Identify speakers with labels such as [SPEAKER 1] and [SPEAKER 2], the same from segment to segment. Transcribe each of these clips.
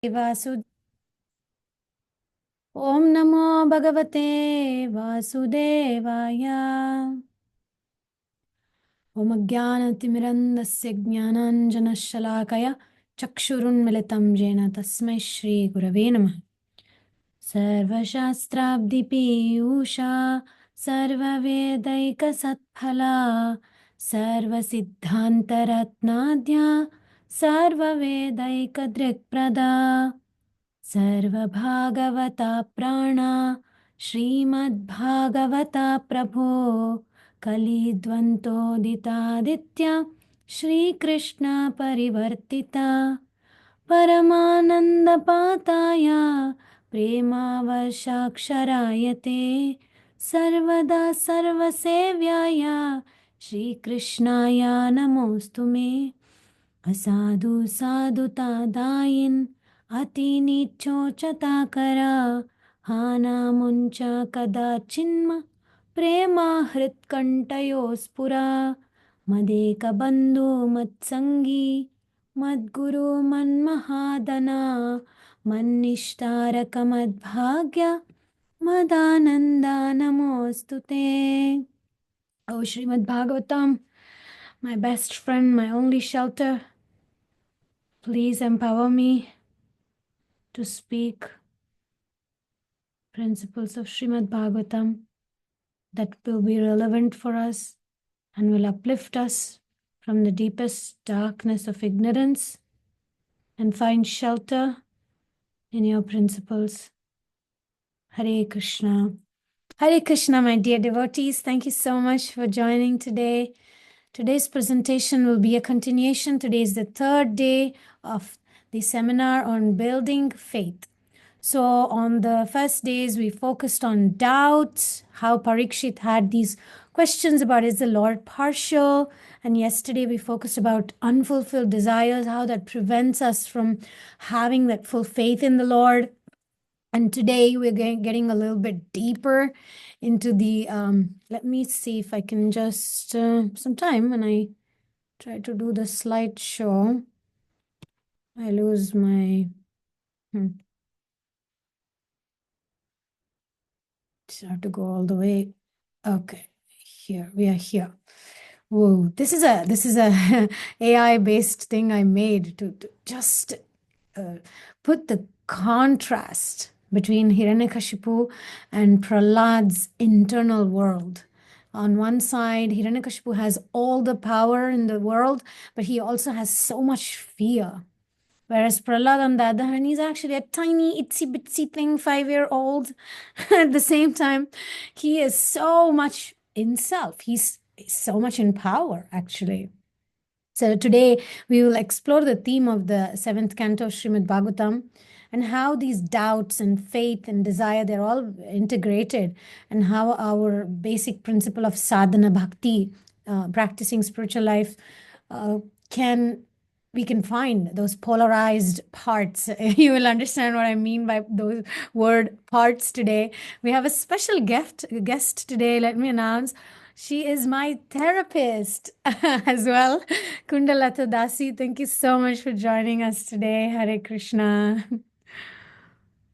[SPEAKER 1] वासु ॐ नमो भगवते वासुदेवाय ॐ अज्ञानतिमिरन्दस्य ज्ञानाञ्जनशलाकया चक्षुरुन्मिलितं येन तस्मै श्रीगुरवे नमः सर्वशास्त्राब्धिपीयूषा सर्ववेदैकसत्फला सर्वसिद्धान्तरत्नाद्या सर्ववेदैकदृक्प्रदा सर्वभागवता प्राणा श्रीमद्भागवता प्रभो कलिद्वन्द्वोदितादित्य श्रीकृष्ण परिवर्तिता परमानन्दपाताय प्रेमावशाक्षराय ते सर्वदा सर्वसेव्याय श्रीकृष्णाय नमोऽस्तु मे असाधु साधुतादायिन् अतिनीचोचताकरा हानामुञ्च कदाचिन्म प्रेमा हृत्कण्ठयो स्फुरा मदेकबन्धु मत्सङ्गी मद्गुरु मन्महादना मन्निष्ठारकमद्भाग्य मदानन्दा नमोऽस्तु ते Oh Srimad Bhagavatam, my best friend, my only shelter, please empower me to speak principles of Srimad Bhagavatam that will be relevant for us and will uplift us from the deepest darkness of ignorance and find shelter in your principles. Hare Krishna. Hare Krishna, my dear devotees. Thank you so much for joining today. Today's presentation will be a continuation. Today is the third day of the seminar on building faith. So on the first days, we focused on doubts, how Parikshit had these questions about is the Lord partial? And yesterday we focused about unfulfilled desires, how that prevents us from having that full faith in the Lord. And today we're getting a little bit deeper into the, let me see if I can just, sometime when I try to do the slideshow, I lose my, just have to go all the way. Okay, here, we are here. Whoa, this is a AI-based thing I made to just put the contrast between Hiranyakashipu and Prahlad's internal world. On one side, Hiranyakashipu has all the power in the world, but he also has so much fear. Whereas Prahlad, on the other hand, he's actually a tiny, itsy-bitsy thing, 5-year-old. At the same time, he is so much in self. He's so much in power, actually. So today, we will explore the theme of the 7th canto of Srimad Bhagavatam and how these doubts and faith and desire, they're all integrated, and how our basic principle of sadhana bhakti, practicing spiritual life, we can find those polarized parts. You will understand what I mean by those word parts today. We have a special guest today. Let me announce. She is my therapist as well. Kundalata Dasi, thank you so much for joining us today. Hare Krishna.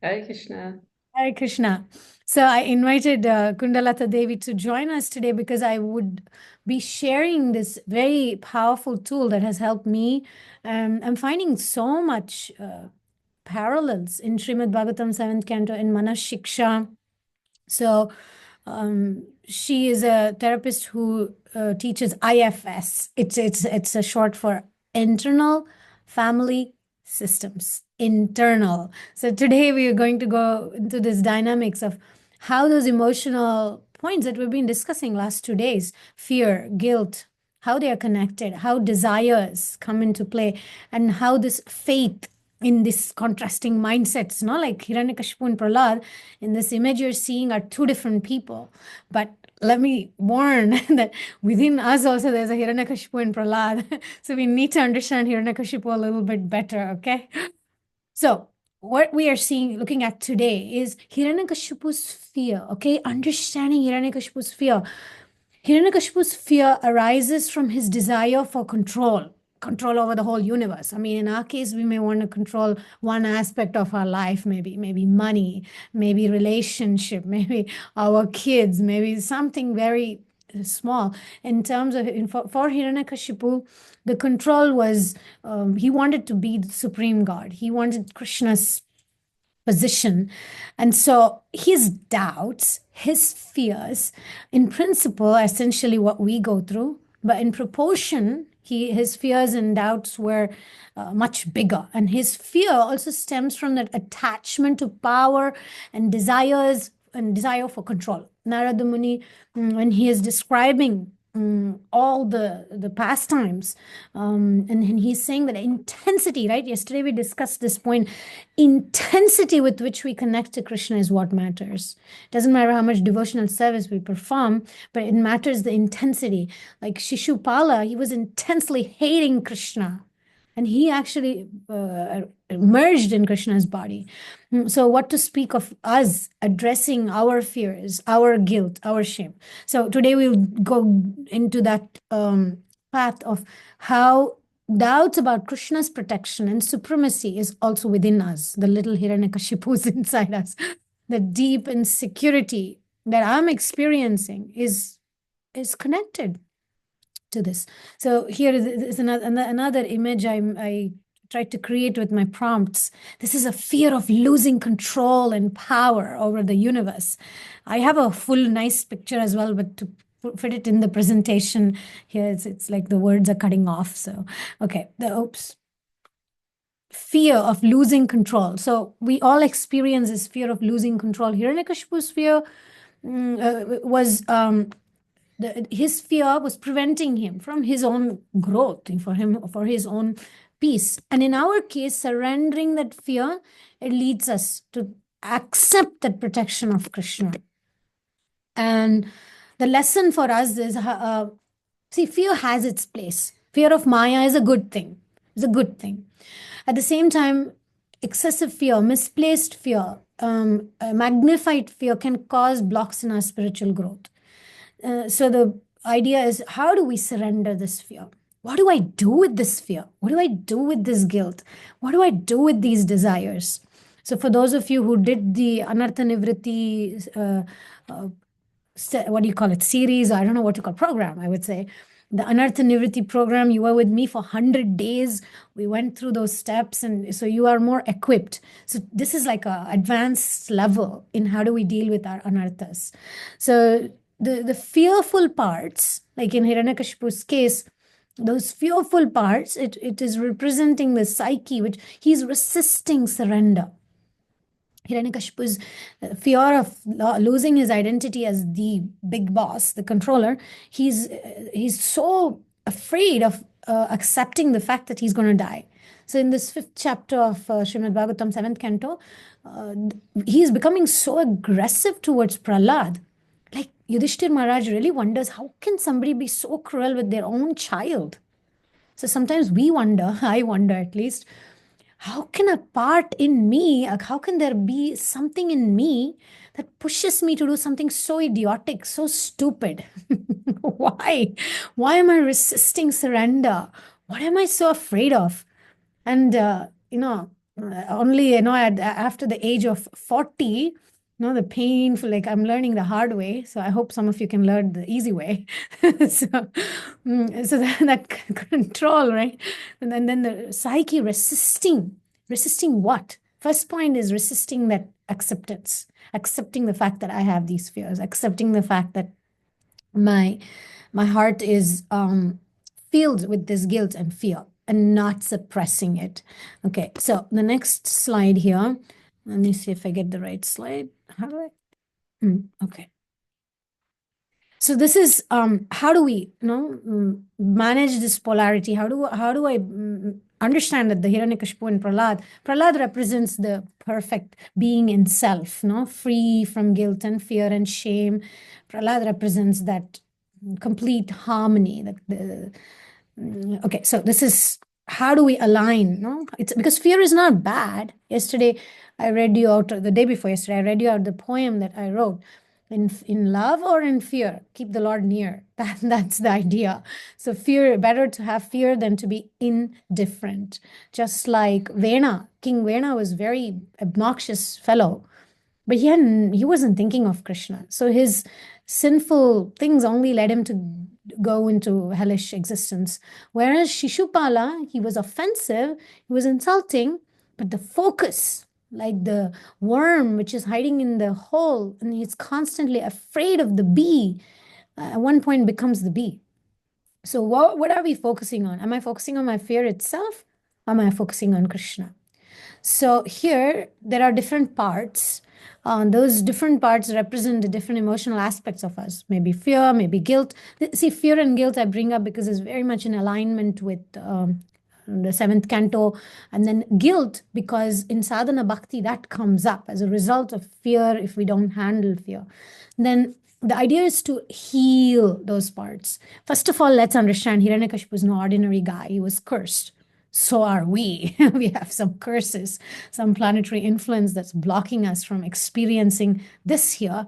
[SPEAKER 2] Hare Krishna.
[SPEAKER 1] Hare Krishna. So I invited Kundalata Devi to join us today because I would be sharing this very powerful tool that has helped me. I'm finding so much parallels in Srimad Bhagavatam 7th canto in Manas Shiksha. So she is a therapist who teaches IFS. It's a short for internal family systems. Internal. So today we are going to go into this dynamics of how those emotional points that we've been discussing last 2 days, fear, guilt, how they are connected, how desires come into play, and how this faith in this contrasting mindsets, like Hiranyakashipu and Prahlad, in this image you're seeing are two different people. But let me warn that within us also there's a Hiranyakashipu and Prahlad. So we need to understand Hiranyakashipu a little bit better, okay? So what we are looking at today is Hiranyakashipu's fear, okay? Understanding Hiranyakashipu's fear. Hiranyakashipu's fear arises from his desire for control. control over the whole universe. I mean, in our case, we may want to control one aspect of our life, maybe money, maybe relationship, maybe our kids, maybe something very small. In terms of for Hiranyakashipu, the control was he wanted to be the supreme God. He wanted Krishna's position. And so his doubts, his fears, in principle, are essentially what we go through. But in proportion, his fears and doubts were much bigger. And his fear also stems from that attachment to power and desires and desire for control. Narada Muni, when he is describing all the pastimes, and he's saying that intensity, right? Yesterday we discussed this point. Intensity with which we connect to Krishna is what matters. It doesn't matter how much devotional service we perform, but it matters the intensity. Like Shishupala, he was intensely hating Krishna, and he actually merged in Krishna's body. So what to speak of us addressing our fears, our guilt, our shame. So today we'll go into that path of how doubts about Krishna's protection and supremacy is also within us. The little Hiranyakashipu is inside us. The deep insecurity that I'm experiencing is connected to this. So here is another image I tried to create with my prompts. This is a fear of losing control and power over the universe. I have a full nice picture as well, but to fit it in the presentation here, it's like the words are cutting off. So, okay, fear of losing control. So we all experience this fear of losing control. Hiranyakashipu's fear was his fear was preventing him from his own growth, for his own peace. And in our case, surrendering that fear, it leads us to accept that protection of Krishna. And the lesson for us is, see, fear has its place. Fear of Maya is a good thing. It's a good thing. At the same time, excessive fear, misplaced fear, magnified fear can cause blocks in our spiritual growth. So the idea is, how do we surrender this fear? What do I do with this fear? What do I do with this guilt? What do I do with these desires? So for those of you who did the Anartha Nivritti, what do you call it, series, or I don't know what to call, program, I would say. The Anartha Nivritti program, you were with me for 100 days. We went through those steps, and so you are more equipped. So this is like a advanced level in how do we deal with our anarthas. So the fearful parts, like in Hiranyakashipu's case, those fearful parts, it is representing the psyche, which he's resisting surrender. Hiranyakashipu's fear of losing his identity as the big boss, the controller, he's so afraid of accepting the fact that he's going to die. So in this 5th chapter of Srimad Bhagavatam, 7th canto, he's becoming so aggressive towards Prahlad. Like Yudhishthir Maharaj really wonders, how can somebody be so cruel with their own child? So sometimes we wonder, I wonder at least, how can a part in me, how can there be something in me that pushes me to do something so idiotic, so stupid? Why? Why am I resisting surrender? What am I so afraid of? And, only, after the age of 40, the painful, like I'm learning the hard way. So I hope some of you can learn the easy way. so that control, right? And then the psyche resisting what? First point is resisting that acceptance, accepting the fact that I have these fears, accepting the fact that my heart is filled with this guilt and fear, and not suppressing it. Okay, so the next slide here. Let me see if I get the right slide. How do I? Okay. So this is how do we manage this polarity? How do I understand that the Hiranyakashipu and Prahlad represents the perfect being in self, free from guilt and fear and shame. Prahlad represents that complete harmony. Okay, so this is how do we align? It's because fear is not bad. Yesterday, I read you out, the day before yesterday, I read you out the poem that I wrote. in love or in fear. Keep the Lord near. That's the idea. So fear, better to have fear than to be indifferent. Just like Vena, King Vena was very obnoxious fellow, but he wasn't thinking of Krishna. So his sinful things only led him to go into hellish existence. Whereas Shishupala, he was offensive, he was insulting, but the focus, like the worm which is hiding in the hole, and he's constantly afraid of the bee, at one point becomes the bee. So what are we focusing on? Am I focusing on my fear itself? Am I focusing on Krishna? So here there are different parts. Those different parts represent the different emotional aspects of us. Maybe fear, maybe guilt. See, fear and guilt I bring up because it's very much in alignment with the seventh canto. And then guilt, because in sadhana bhakti that comes up as a result of fear if we don't handle fear. Then the idea is to heal those parts. First of all, let's understand Hiranyakashipu was no ordinary guy. He was cursed. So are we. We have some curses, some planetary influence that's blocking us from experiencing this here,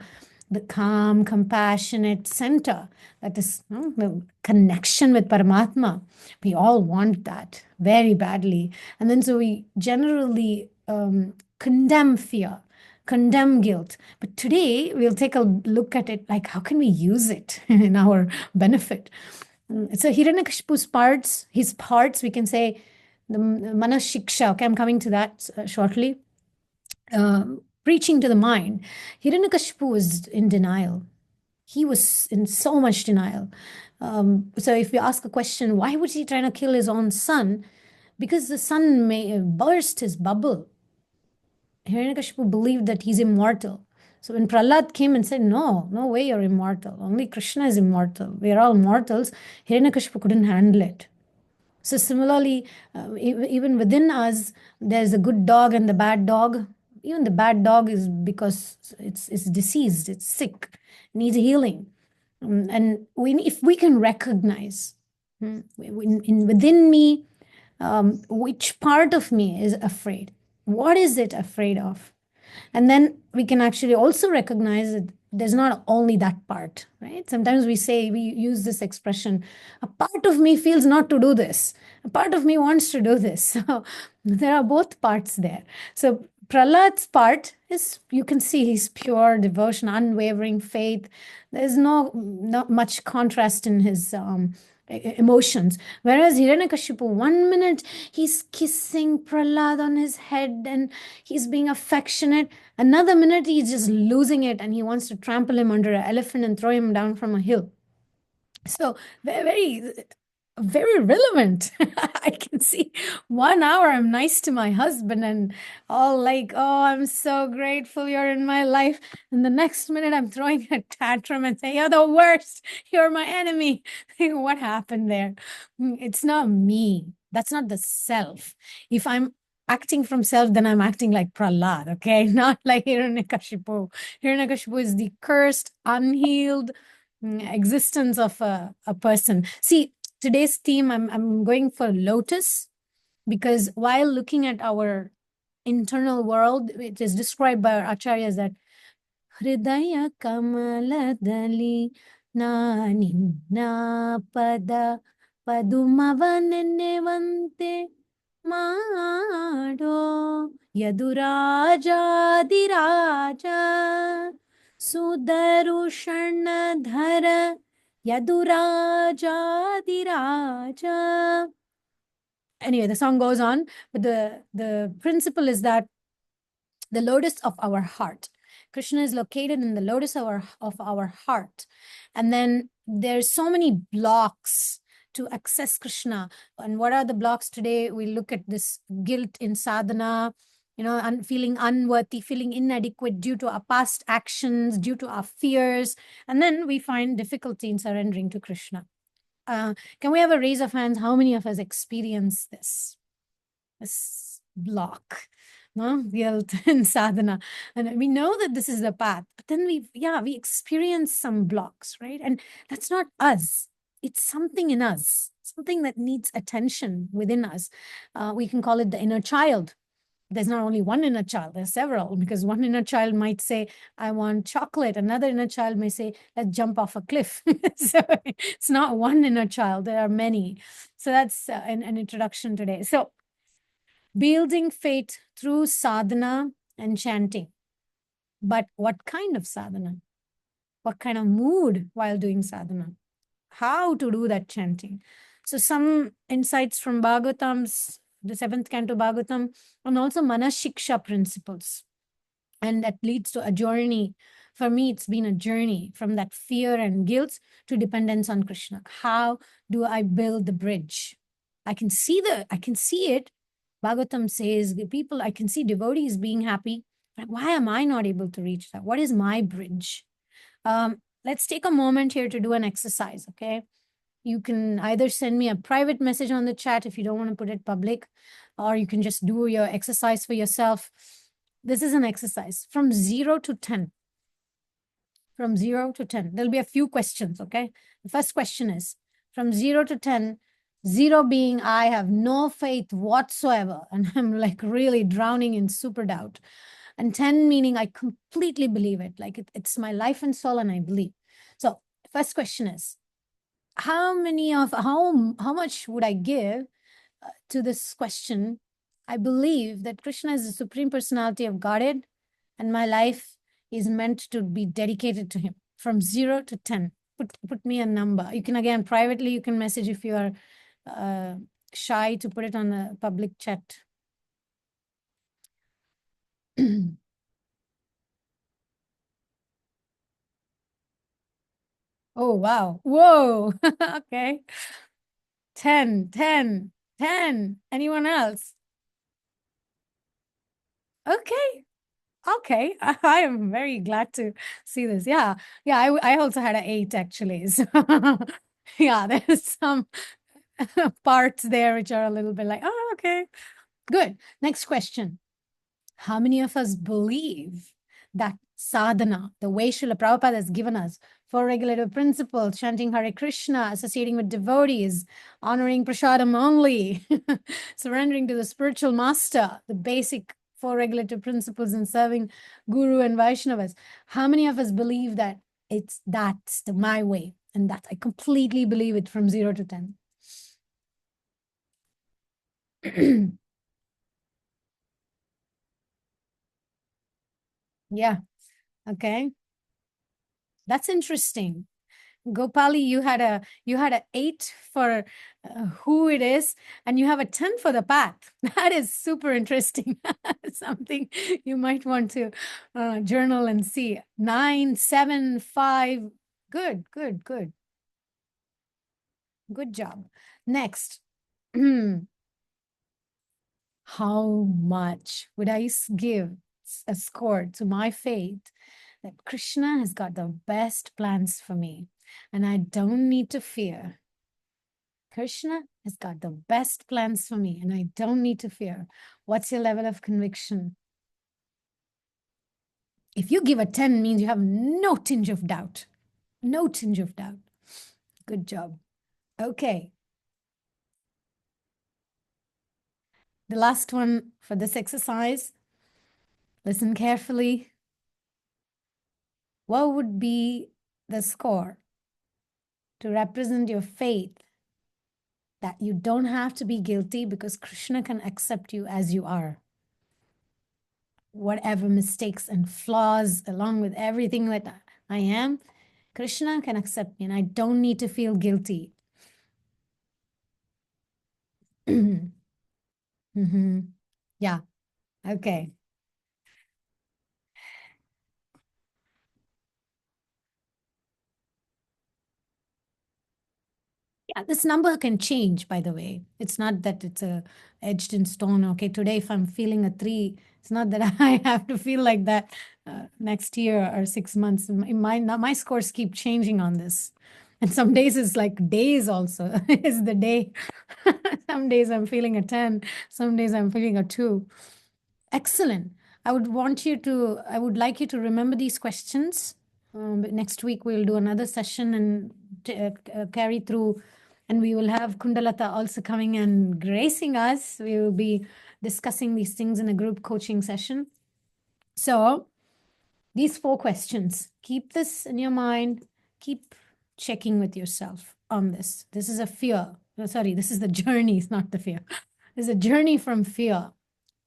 [SPEAKER 1] the calm, compassionate center. That is the connection with Paramatma. We all want that very badly. And then so we generally condemn fear, condemn guilt. But today we'll take a look at it like, how can we use it in our benefit? So Hiranyakashipu's parts, his parts, we can say, the Manas Shiksha, okay, I'm coming to that shortly. Preaching to the mind. Hiranyakashipu was in denial. He was in so much denial. So if you ask a question, why would he try to kill his own son? Because the son may burst his bubble. Hiranyakashipu believed that he's immortal. So when Prahlad came and said, no way you're immortal. Only Krishna is immortal. We're all mortals. Hiranyakashipu couldn't handle it. So similarly, even within us, there's a good dog and the bad dog. Even the bad dog is because it's diseased, it's sick, needs healing. And if we can recognize within me, which part of me is afraid, what is it afraid of? And then we can actually also recognize that there's not only that part, right? Sometimes we use this expression, a part of me feels not to do this. A part of me wants to do this. So there are both parts there. So Prahlad's part is, you can see his pure devotion, unwavering faith. There's not much contrast in his emotions. Whereas Hiranyakashipu, 1 minute he's kissing Prahlad on his head and he's being affectionate. Another minute he's just losing it and he wants to trample him under an elephant and throw him down from a hill. So very, very relevant. I can see 1 hour I'm nice to my husband and all like, oh, I'm so grateful you're in my life. And the next minute I'm throwing a tantrum and saying, you're the worst. You're my enemy. What happened there? It's not me. That's not the self. If I'm acting from self, then I'm acting like Prahlad, okay? Not like Hiranyakashipu. Hiranyakashipu is the cursed, unhealed existence of a person. See, today's theme, I'm going for lotus, because while looking at our internal world, it is described by our acharyas that Hridaya Kamaladali Nina Pada Padumavanevante Mado Yadurajadiraja Sudarushana Yadurajadiraja. Anyway, the song goes on, but the principle is that the lotus of our heart. Krishna is located in the lotus of our heart. And then there's so many blocks to access Krishna. And what are the blocks today? We look at this guilt in sadhana, feeling unworthy, feeling inadequate due to our past actions, due to our fears. And then we find difficulty in surrendering to Krishna. Can we have a raise of hands? How many of us experience this block? No, guilt and sadhana. And we know that this is the path, but then we experience some blocks, right? And that's not us. It's something in us, something that needs attention within us. We can call it the inner child. there's not only one inner child, there's several, because one inner child might say, I want chocolate. Another inner child may say, let's jump off a cliff. So it's not one inner child, there are many. So that's an introduction today. So building faith through sadhana and chanting. But what kind of sadhana? What kind of mood while doing sadhana? How to do that chanting? So some insights from Bhagavatam's, the seventh canto Bhagavatam, and also Manashiksha principles. And that leads to a journey. For me, it's been a journey from that fear and guilt to dependence on Krishna. How do I build the bridge? I can see it. Bhagavatam says, the people, I can see devotees being happy. But why am I not able to reach that? What is my bridge? Let's take a moment here to do an exercise, okay? You can either send me a private message on the chat if you don't want to put it public, or you can just do your exercise for yourself. This is an exercise from 0 to 10. From 0 to 10. There'll be a few questions, okay? The first question is from 0 to 10, 0 being I have no faith whatsoever, and I'm like really drowning in super doubt. And 10 meaning I completely believe it, like it's my life and soul and I believe. So first question is, how much would I give to this question? I believe that Krishna is the Supreme Personality of Godhead, and my life is meant to be dedicated to him. From 0 to 10, put me a number. You can, again, privately, you can message if you are shy to put it on a public chat. Oh, wow. Whoa. Okay. 10, 10, 10. Anyone else? Okay. Okay. I am very glad to see this. Yeah. Yeah. I also had an 8 actually. So yeah, there's some parts there which are a little bit like, oh, okay. Good. Next question. How many of us believe that sadhana, the way Srila Prabhupada has given us, four regulative principles, chanting Hare Krishna, associating with devotees, honoring prasadam only, surrendering to the spiritual master, the basic four regulative principles in serving Guru and Vaishnavas. How many of us believe that that's my way? And that I completely believe it from 0 to 10. Yeah. Okay. That's interesting. Gopali, you had a 8 for who it is, and you have a 10 for the path. That is super interesting. Something you might want to journal and see. 9, 7, 5. Good, good, good. Good job. Next. How much would I give a score to my faith that Krishna has got the best plans for me and I don't need to fear? Krishna has got the best plans for me and I don't need to fear. What's your level of conviction? If you give a 10, means you have no tinge of doubt. No tinge of doubt. Good job. Okay. The last one for this exercise. Listen carefully. What would be the score to represent your faith that you don't have to be guilty because Krishna can accept you as you are? Whatever mistakes and flaws, along with everything that I am, Krishna can accept me and I don't need to feel guilty. Yeah. Okay. Yeah, this number can change, by the way. It's not that it's etched in stone. Okay, today if I'm feeling a 3, it's not that I have to feel like that next year or 6 months. My scores keep changing on this. And some days it's like days also is the day. Some days I'm feeling a 10, some days I'm feeling a 2. Excellent. I would like you to remember these questions. But next week we'll do another session and carry through And we will have Kundalata also coming and gracing us. We will be discussing these things in a group coaching session. So these 4 questions, keep this in your mind, keep checking with yourself on this. This is a fear. Sorry, this is the journey, it's not the fear. It's a journey from fear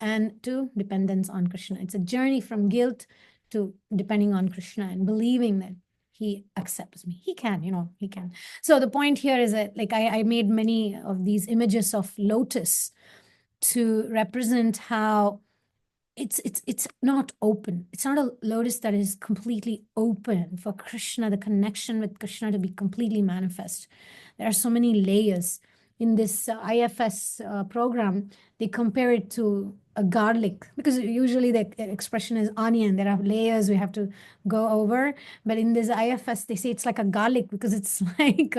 [SPEAKER 1] and to dependence on Krishna. It's a journey from guilt to depending on Krishna and believing that he accepts me. He can, he can. So the point here is that like I made many of these images of lotus to represent how it's not open. It's not a lotus that is completely open for Krishna, the connection with Krishna to be completely manifest. There are so many layers. In this IFS program, they compare it to a garlic, because usually the expression is onion. There are layers we have to go over. But in this IFS, they say it's like a garlic because it's like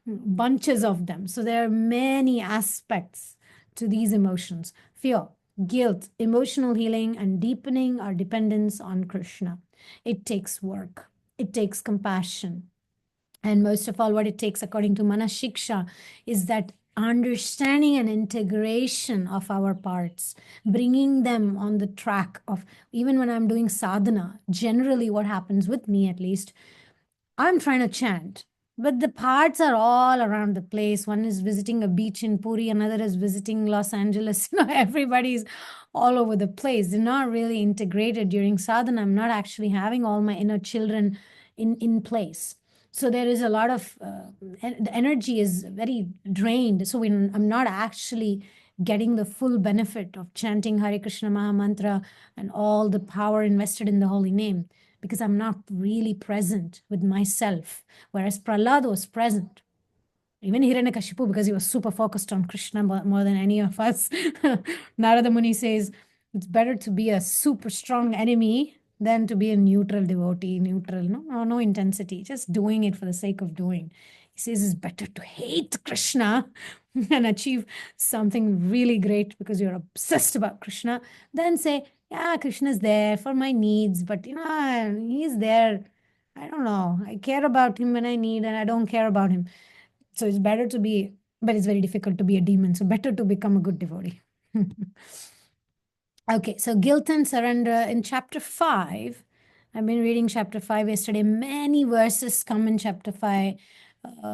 [SPEAKER 1] bunches of them. So there are many aspects to these emotions. Fear, guilt, emotional healing, and deepening our dependence on Krishna. It takes work. It takes compassion. And most of all, what it takes, according to Manashiksha, is that understanding and integration of our parts, bringing them on the track of, even when I'm doing sadhana, generally what happens with me at least, I'm trying to chant, but the parts are all around the place. One is visiting a beach in Puri, another is visiting Los Angeles. Everybody's all over the place. They're not really integrated during sadhana. I'm not actually having all my inner children in place. So there is a lot of, the energy is very drained. So I'm not actually getting the full benefit of chanting Hare Krishna Maha Mantra and all the power invested in the holy name, because I'm not really present with myself. Whereas Prahlad was present. Even Hiranyakashipu, because he was super focused on Krishna more than any of us. Narada Muni says, it's better to be a super strong enemy than to be a neutral devotee, no intensity, just doing it for the sake of doing. He says it's better to hate Krishna and achieve something really great because you're obsessed about Krishna than say, yeah, Krishna's there for my needs, but he's there. I don't know. I care about him when I need, and I don't care about him. So it's better to be, but it's very difficult to be a demon. So better to become a good devotee. Okay, so guilt and surrender in chapter 5. I've been reading chapter 5 yesterday. Many verses come in chapter 5.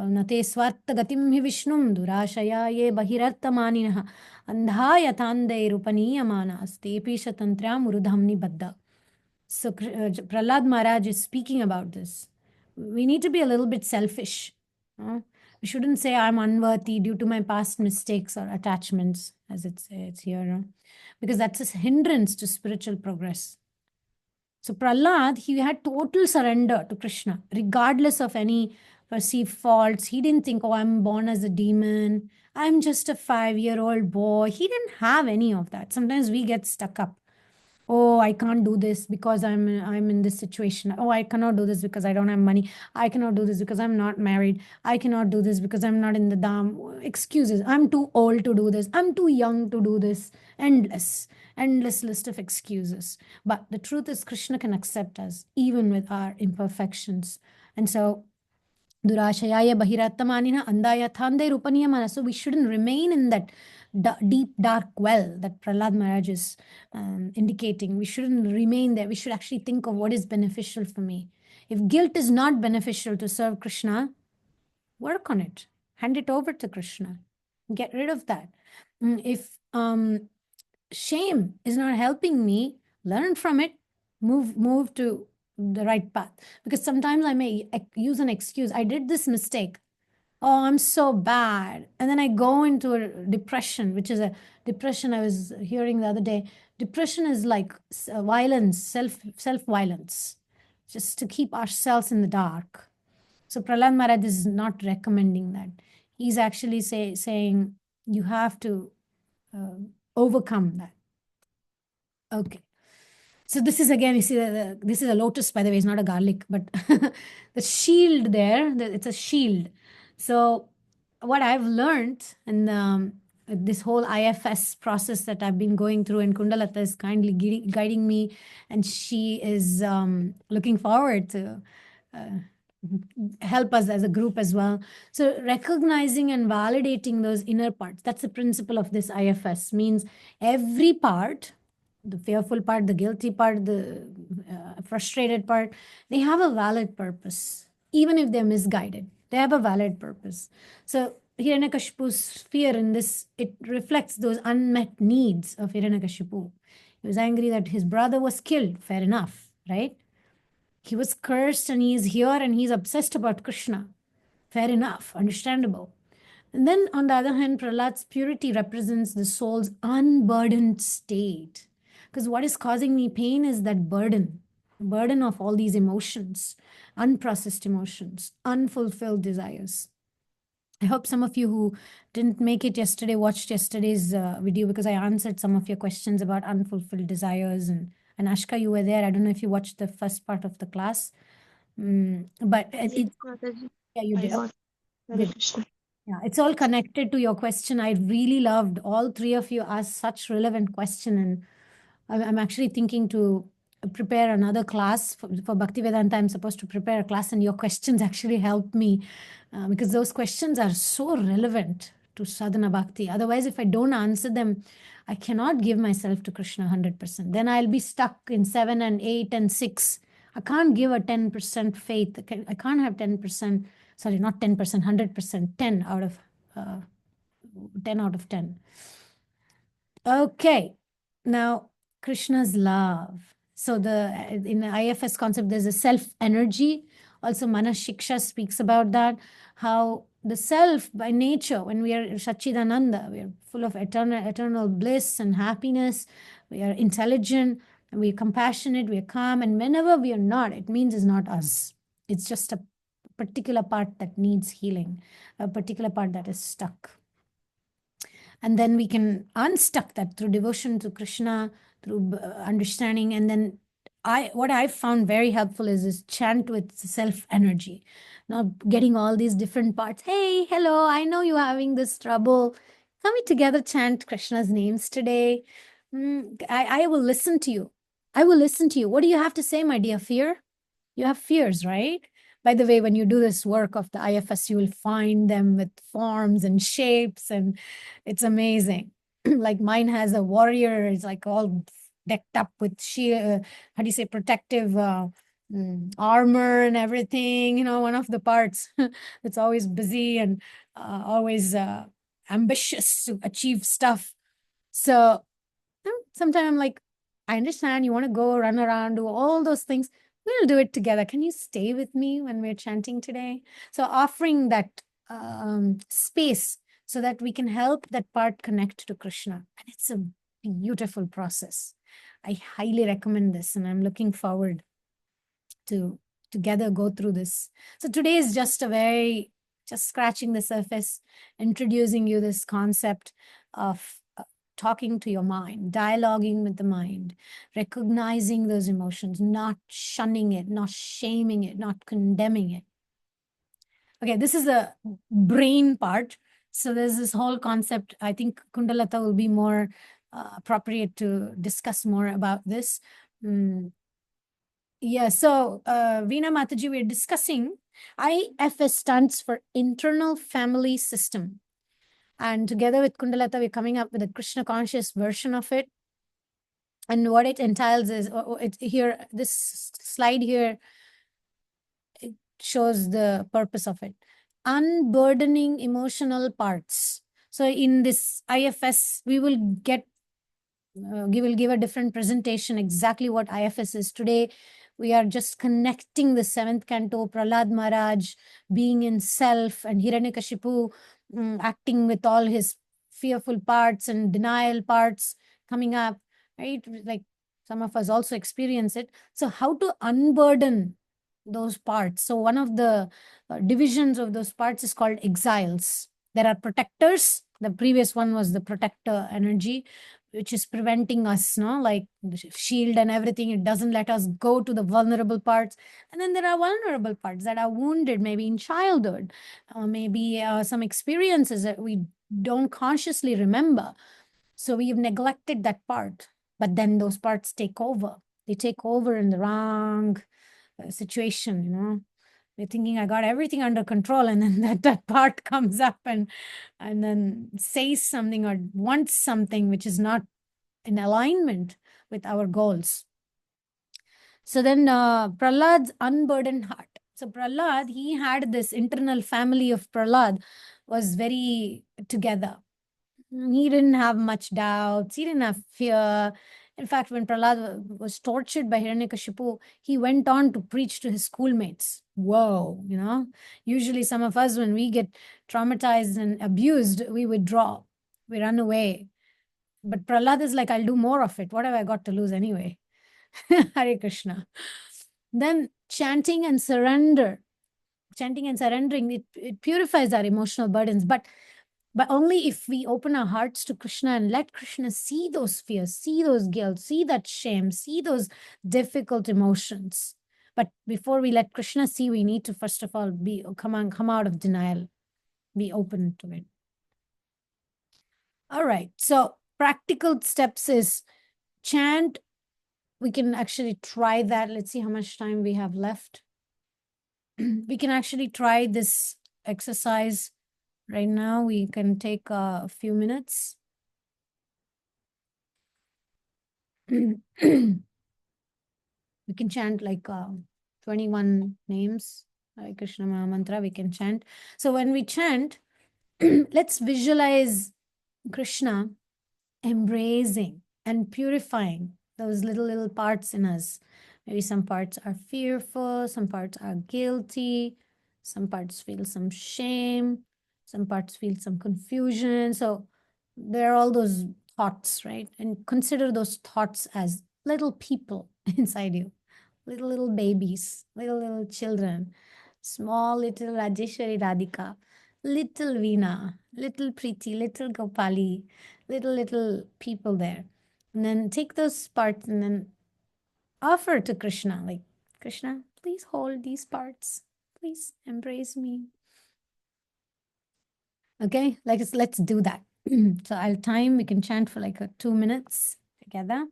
[SPEAKER 1] Nate swarta gatim hi vishnum durashaya ye bahirartamaninah andha yatande rupaniyamanas tepi shatantram urudhamni baddha. So Prahlad Maharaj is speaking about this. We need to be a little bit selfish. We shouldn't say I'm unworthy due to my past mistakes or attachments, as it's here, because that's a hindrance to spiritual progress. So Prahlad, he had total surrender to Krishna, regardless of any perceived faults. He didn't think, oh, I'm born as a demon. I'm just a 5-year-old boy. He didn't have any of that. Sometimes we get stuck up. Oh, I can't do this because I'm in this situation. Oh, I cannot do this because I don't have money. I cannot do this because I'm not married. I cannot do this because I'm not in the dham. Excuses. I'm too old to do this. I'm too young to do this. Endless list of excuses. But the truth is, Krishna can accept us even with our imperfections. And so Durashayaya Bahirattamanina Andaya Thandai Rupaniyamana. So we shouldn't remain in that deep, dark well that Prahlad Maharaj is indicating. We shouldn't remain there. We should actually think of what is beneficial for me. If guilt is not beneficial to serve Krishna, work on it. Hand it over to Krishna. Get rid of that. If shame is not helping me, learn from it. Move to the right path. Because sometimes I may use an excuse. I did this mistake. Oh, I'm so bad. And then I go into a depression, which is a depression I was hearing the other day. Depression is like violence, self-violence, just to keep ourselves in the dark. So Prahlad Maharaj is not recommending that. He's actually saying you have to overcome that. Okay. So this is again, you see, this is a lotus, by the way, it's not a garlic, but the shield there, it's a shield. So what I've learned in this whole IFS process that I've been going through, and Kundalata is kindly guiding me, and she is looking forward to help us as a group as well. So recognizing and validating those inner parts, that's the principle of this IFS, means every part, the fearful part, the guilty part, the frustrated part, they have a valid purpose. Even if they're misguided, they have a valid purpose. So Hiranyakashipu's fear in this, it reflects those unmet needs of Hiranyakashipu. He was angry that his brother was killed. Fair enough, right? He was cursed and he is here and he's obsessed about Krishna. Fair enough, understandable. And then on the other hand, Prahlad's purity represents the soul's unburdened state. Because what is causing me pain is that burden of all these emotions, unprocessed emotions, unfulfilled desires. I hope some of you who didn't make it yesterday watched yesterday's video, because I answered some of your questions about unfulfilled desires. And Ashka, you were there. I don't know if you watched the first part of the class. But
[SPEAKER 3] Yes, Mataji.
[SPEAKER 1] yeah, you
[SPEAKER 3] I
[SPEAKER 1] did.
[SPEAKER 3] got Hare
[SPEAKER 1] Good.
[SPEAKER 3] Krishna.
[SPEAKER 1] Yeah, it's all connected to your question. I really loved all three of you asked such relevant question, and I'm actually thinking to prepare another class for Bhaktivedanta. I'm supposed to prepare a class, and your questions actually helped me because those questions are so relevant to sadhana bhakti. Otherwise, if I don't answer them, I cannot give myself to Krishna 100%. Then I'll be stuck in 7 and 8 and 6. I can't give a 10% faith. I can't have 10%. Sorry, not 10%, 100%, 10 out of 10 out of 10. Okay, now Krishna's love. So in the IFS concept, there's a self energy. Also, Manas Shiksha speaks about that, how the self by nature, when we are Satchidananda, we are full of eternal bliss and happiness. We are intelligent, and we are compassionate, we are calm. And whenever we are not, it means it's not us. It's just a particular part that needs healing, a particular part that is stuck. And then we can unstuck that through devotion to Krishna, through understanding. And then what I found very helpful is chant with self energy, not getting all these different parts. Hey, hello, I know you're having this trouble. Can we together chant Krishna's names today? I will listen to you. I will listen to you. What do you have to say, my dear fear? You have fears, right? By the way, when you do this work of the IFS, you will find them with forms and shapes, and it's amazing. Like mine has a warrior, it's like all decked up with shield, how do you say, protective armor and everything. One of the parts that's always busy and always ambitious to achieve stuff. So sometimes I'm like, I understand you want to go run around, do all those things. We'll do it together. Can you stay with me when we're chanting today? So offering that space so that we can help that part connect to Krishna. And it's a beautiful process. I highly recommend this, and I'm looking forward to together go through this. So today is just scratching the surface, introducing you this concept of talking to your mind, dialoguing with the mind, recognizing those emotions, not shunning it, not shaming it, not condemning it. Okay, this is the brain part. So there's this whole concept. I think Kundalata will be more appropriate to discuss more about this. Yeah, so Veena Mataji, we're discussing IFS stands for Internal Family System. And together with Kundalata, we're coming up with a Krishna conscious version of it. And what it entails is, here, this slide here, it shows the purpose of it. Unburdening emotional parts. So in this IFS, we will give a different presentation exactly what IFS is. Today, we are just connecting the 7th canto, Prahlad Maharaj being in self, and Hiranyakashipu acting with all his fearful parts and denial parts coming up, right? Like some of us also experience it. So how to unburden those parts? So one of the divisions of those parts is called exiles. There are protectors. The previous one was the protector energy, which is preventing us, like the shield and everything. It doesn't let us go to the vulnerable parts. And then there are vulnerable parts that are wounded, maybe in childhood, maybe some experiences that we don't consciously remember. So we've neglected that part, but then those parts take over. They take over in the wrong situation, We're thinking I got everything under control, and then that part comes up and then says something or wants something which is not in alignment with our goals. So then Prahlad's unburdened heart. So Prahlad, he had this internal family of Prahlad was very together. He didn't have much doubts. He didn't have fear. In fact, when Prahlad was tortured by Hiranyakashipu, he went on to preach to his schoolmates. Whoa, usually some of us, when we get traumatized and abused, we withdraw, we run away. But Prahlad is like, I'll do more of it. What have I got to lose anyway? Hare Krishna. Then chanting and surrendering, it purifies our emotional burdens. But only if we open our hearts to Krishna and let Krishna see those fears, see those guilt, see that shame, see those difficult emotions. But before we let Krishna see, we need to first of all come out of denial, be open to it. All right. So practical steps is chant. We can actually try that. Let's see how much time we have left. We can actually try this exercise right now. We can take a few minutes. We can chant like 21 names, Hare Krishna Maha Mantra, we can chant. So when we chant, let's visualize Krishna embracing and purifying those little parts in us. Maybe some parts are fearful, some parts are guilty, some parts feel some shame, some parts feel some confusion. So there are all those thoughts, right? And consider those thoughts as little people inside you, little babies, little children, small little Rajeshwari Radhika, little Veena, little Preeti, little Gopali, little people there. And then take those parts and then offer to Krishna, like, Krishna, please hold these parts. Please embrace me. Okay, let's do that. So I'll time, we can chant for like 2 minutes together.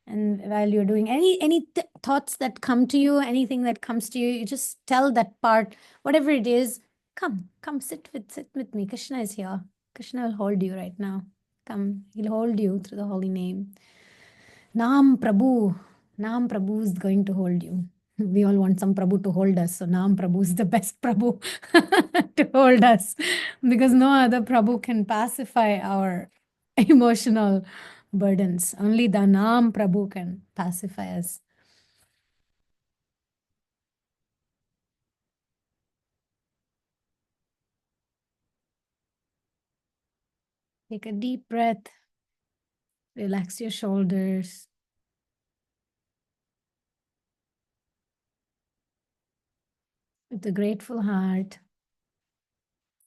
[SPEAKER 1] And while you're doing any thoughts that come to you, anything that comes to you, you just tell that part, whatever it is, come, sit with me. Krishna is here. Krishna will hold you right now. Come, he'll hold you through the holy name. Nam Prabhu is going to hold you. We all want some Prabhu to hold us. So Nam Prabhu is the best Prabhu to hold us, because no other Prabhu can pacify our emotional burdens. Only the Nam Prabhu can pacify us. Take a deep breath. Relax your shoulders. With a grateful heart,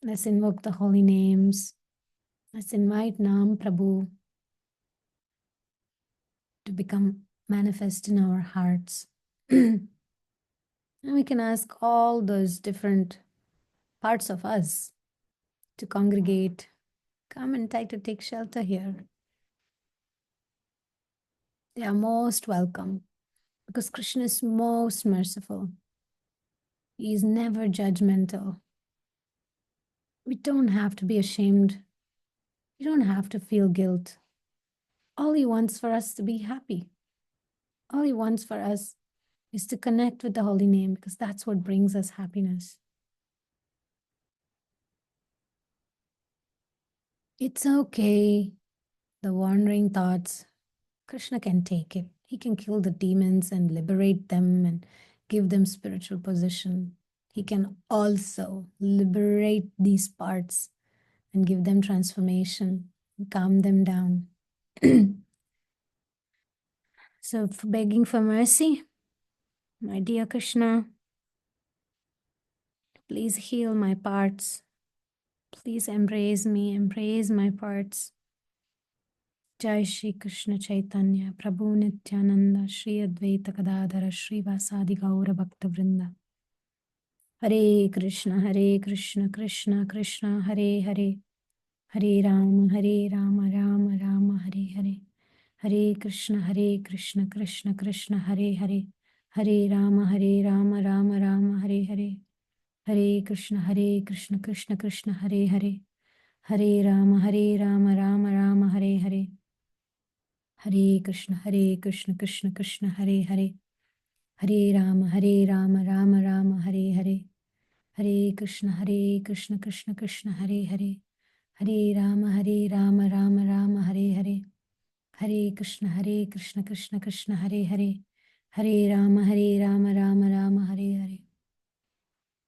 [SPEAKER 1] let's invoke the holy names. Let's invite Nam Prabhu to become manifest in our hearts. And we can ask all those different parts of us to congregate, come and try to take shelter here. They are most welcome, because Krishna is most merciful. He is never judgmental. We don't have to be ashamed. We don't have to feel guilt. All he wants for us to be happy. All he wants for us is to connect with the holy name, because that's what brings us happiness. It's okay, the wandering thoughts. Krishna can take it. He can kill the demons and liberate them and give them spiritual position. He can also liberate these parts and give them transformation, calm them down. So, begging for mercy, my dear Krishna, please heal my parts. Please embrace me, embrace my parts. Jai Shri Krishna Chaitanya, Prabhu Nityananda, Shri Advaita Gadadhara, Shri Vasadi Gaura Bhakta Vrinda. Hare Krishna, Krishna Krishna, Hare Hare, Hare Rama, Rama Rama, Hare Hare. Hare Krishna, Krishna Krishna, Hare Hare, Hare Rama, Rama Rama, Hare Hare. Hare Krishna, Krishna Krishna, Hare Hare. Hare Rama, Rama Rama, Hare Hare. Hare Krishna, Krishna Krishna, Hare Hare. Hare Rama, Rama Rama, Hare Hare. Hare Krishna, Krishna Krishna, Hare Hare. Hare Rama, Rama Rama, Hare Hare. Hare Krishna, Krishna Krishna, Hare Hare. Hare Rama, Rama Rama, Hare Hare.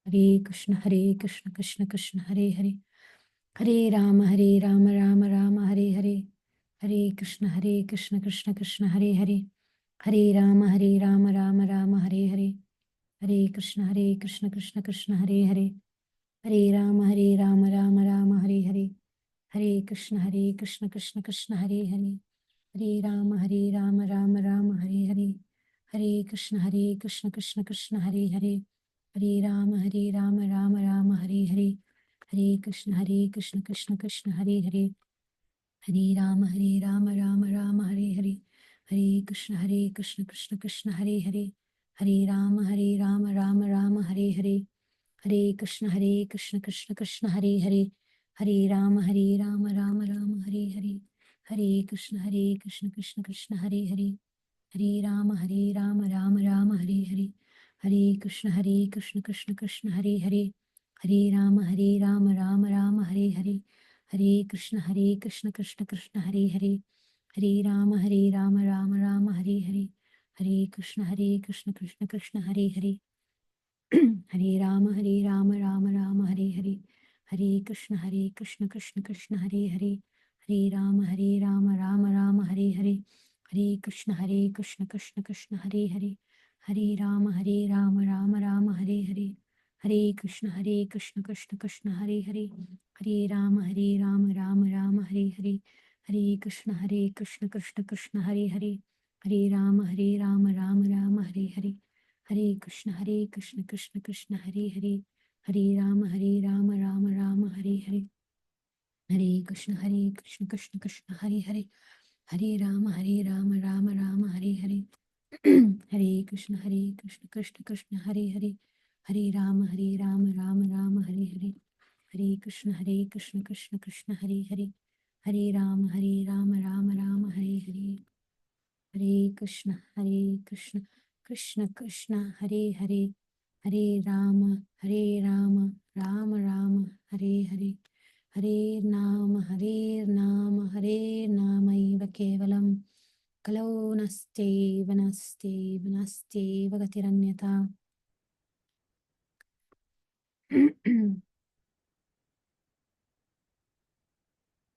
[SPEAKER 1] Hare Krishna, Krishna Krishna, Hare Hare. Hare Rama, Rama Rama, Hare Hare. Hare Krishna, Krishna Krishna, Hare Hare. Hare Rama, Rama Rama, Hare Hare. Hare Krishna, Krishna Krishna, Hare Hare. Hare Rama, Rama Rama, Hare Hare. Hare Krishna, Krishna Krishna, Hare Hare. Hare Rama, Rama Rama, Hare Hare. Hare Krishna, Krishna Krishna, Hare Hare. Hare Rama, Rama Rama, Hare Hare. Hare Krishna, Krishna Krishna, Hare Hare. Hare Rama, Rama Rama, Hare Hare. Hare Krishna, Krishna Krishna, Hare Hare. Hare Rama, Rama Rama, Hare Hare. Hare Krishna, Krishna Krishna, Hare Hare. Hare Rama, Rama Rama, Hare Hare. Hare Krishna, Krishna Krishna, Hare Hare. Hare Rama, Rama Rama, Hare Hare. Hare Krishna, Krishna Krishna, Hare Hare. Hare Rama, Rama Rama, Hare Hare. Hare Krishna, Krishna Krishna, Hare Hare. Hare Rama, Rama Rama, Hare Hare. Hare Krishna, Krishna Krishna, Hare Hare. Hare Rama, Rama Rama, Hare Hare. Hare Krishna, Krishna Krishna, Hare Hare. Hare Rama, Rama Rama, Hare Hare. Hare Krishna, Krishna Krishna, Hare Hare. Hare Rama, Rama Rama, Hare Hare. Hare Krishna, Krishna Krishna, Hare Hare. Hare Rama, Rama Rama, Hare Hare. Hare Krishna, Krishna Krishna, Hare Hare. Hare Rama, Rama Rama, Hare Hare. Hare Krishna, Krishna Krishna, Hare Hare. Hare Rama, Rama Rama, Hare Hare. Hare Krishna, Krishna Krishna, Hare Hare. Hare Rama, Rama Rama, Hare Hare. Hare Krishna, Krishna Krishna, Hare Hare. Hare Rama, Rama Rama, Hare Hare. Hare Krishna, Krishna Krishna, Hare Hare. Hare Rama, Rama Rama, Hare Hare. Hare Krishna, Krishna Krishna, Hare Hare. Hare Rama, Rama Rama, Hare Hare. Hare Nama, Hare Nama, Iva Kevalam. Kalo naste, vanaste, vanaste, vagatiranyata.